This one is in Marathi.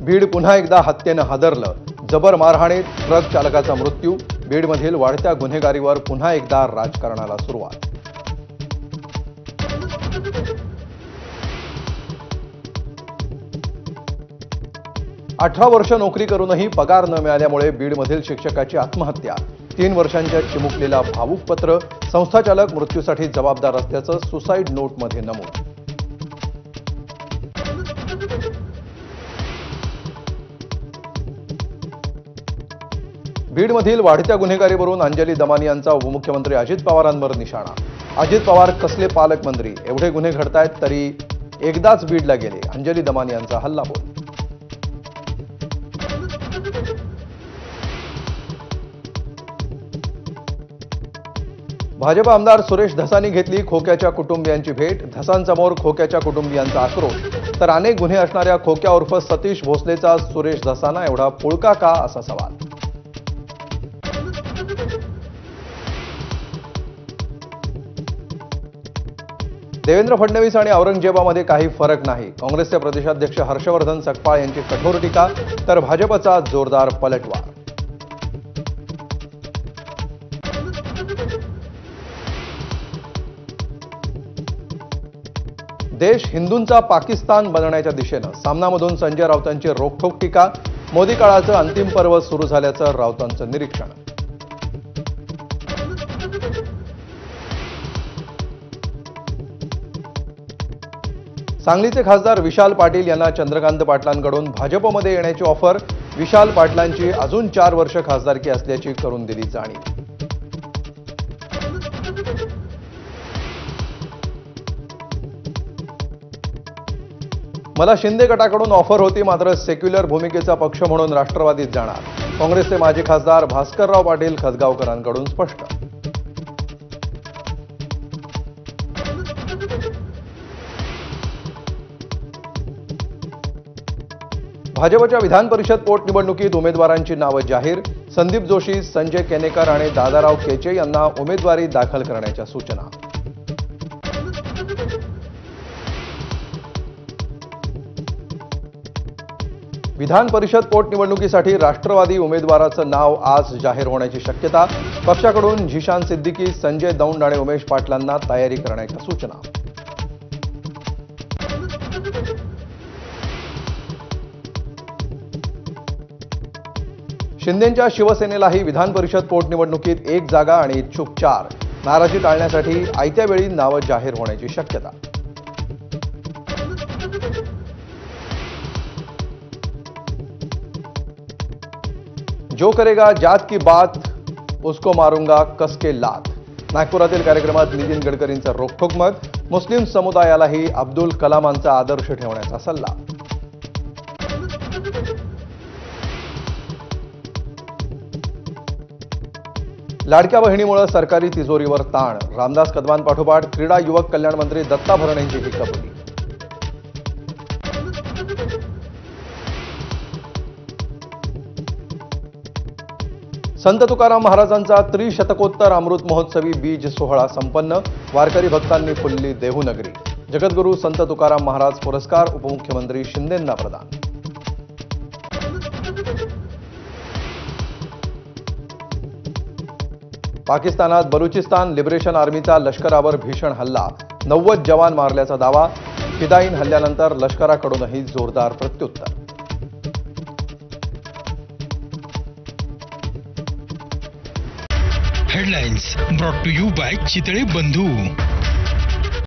बीड पुन्हा एकदा हत्येनं हादरलं. जबर मारहाणीत ट्रक चालकाचा मृत्यू. बीडमधील वाढत्या गुन्हेगारीवर पुन्हा एकदा राजकारणाला सुरुवात. अठरा वर्ष नोकरी करूनही पगार न मिळाल्यामुळे बीडमधील शिक्षकाची आत्महत्या. 3 वर्षांच्या चिमुकलीला भावूक पत्र. संस्थाचालक मृत्यूसाठी जबाबदार असल्याचं सुसाईड नोटमध्ये नमूद. बीडमधील वाढत्या गुन्हेगारीवरून अंजली दमानी यांचा उपमुख्यमंत्री अजित पवारांवर निशाणा. अजित पवार कसले पालकमंत्री, एवढे गुन्हे घडतायत तरी एकदाच बीडला गेले. अंजली दमानी यांचा हल्लाबोल. भाजप आमदार सुरेश धसांनी घेतली खोक्याच्या कुटुंबियांची भेट. धसांसमोर खोक्याच्या कुटुंबियांचा आक्रोश. तर अनेक गुन्हे असणाऱ्या खोक्या उर्फ सतीश भोसलेचा सुरेश धसांना एवढा पुळका का, असा सवाल. देवेंद्र फडणवीस आणि औरंगजेबामध्ये काही फरक नाही. काँग्रेसचे प्रदेशाध्यक्ष हर्षवर्धन सकपाळ यांची कठोर टीका. तर भाजपचा जोरदार पलटवार. देश हिंदूंचा पाकिस्तान बनण्याच्या दिशेनं. सामनामधून संजय राऊतांची रोखठोक टीका. मोदी काळाचं अंतिम पर्व सुरू झाल्याचं राऊतांचं निरीक्षण. सांगलीचे खासदार विशाल पाटील यांना चंद्रकांत पाटलांकडून भाजपमध्ये येण्याची ऑफर. विशाल पाटलांची अजून 4 वर्ष खासदारकी असल्याची करून दिली जाणीव. मला शिंदे गटाकडून ऑफर होती, मात्र सेक्युलर भूमिकेचा पक्ष म्हणून राष्ट्रवादीत जाणार. काँग्रेसचे माजी खासदार भास्करराव पाटील खतगावकरांकडून स्पष्ट. भाजपच्या विधान परिषद पोटनिवडणुकीत उमेदवारांची नावं जाहीर. संदीप जोशी, संजय केनेकर आणि दादाराव केचे यांना उमेदवारी दाखल करण्याच्या सूचना. विधान परिषद पोटनिवडणुकीसाठी राष्ट्रवादी उमेदवाराचं नाव आज जाहीर होण्याची शक्यता. पक्षाकडून झिशान सिद्दीकी, संजय दौंड आणि उमेश पाटलांना तयारी करण्याच्या सूचना. शिंदेंच्या शिवसेनेलाही विधान परिषद पोटनिवडणुकीत 1 जागा आणि इच्छुक 4. नाराजी टाळण्यासाठी आयत्या वेळी नावं जाहीर होण्याची शक्यता. जो करेगा जात की बात उसको मारूंगा कसके लात. नागपुरातील कार्यक्रमात नितीन गडकरींचं रोखठोक मत. मुस्लिम समुदायालाही अब्दुल कलामांचा आदर्श ठेवण्याचा सल्ला. लाडक्या बहिणीमुळे सरकारी तिजोरीवर ताण. रामदास कदमांपाठोपाठ क्रीडा युवक कल्याण मंत्री दत्ता भरणेंची ही कबुली. संत तुकाराम महाराजांचा त्रिशतकोत्तर अमृत महोत्सवी बीज सोहळा संपन्न. वारकरी भक्तांनी फुलली देहूनगरी. जगद्गुरू संत तुकाराम महाराज पुरस्कार उपमुख्यमंत्री शिंदेंना प्रदान. पाकिस्तानात बलुचिस्तान लिबरेशन आर्मीचा लष्करावर भीषण हल्ला. 90 जवान मारल्याचा दावा. फिदाईन हल्ल्यानंतर लष्कराकडूनही जोरदार प्रत्युत्तर. Headlines brought to you by Chitale बंधू.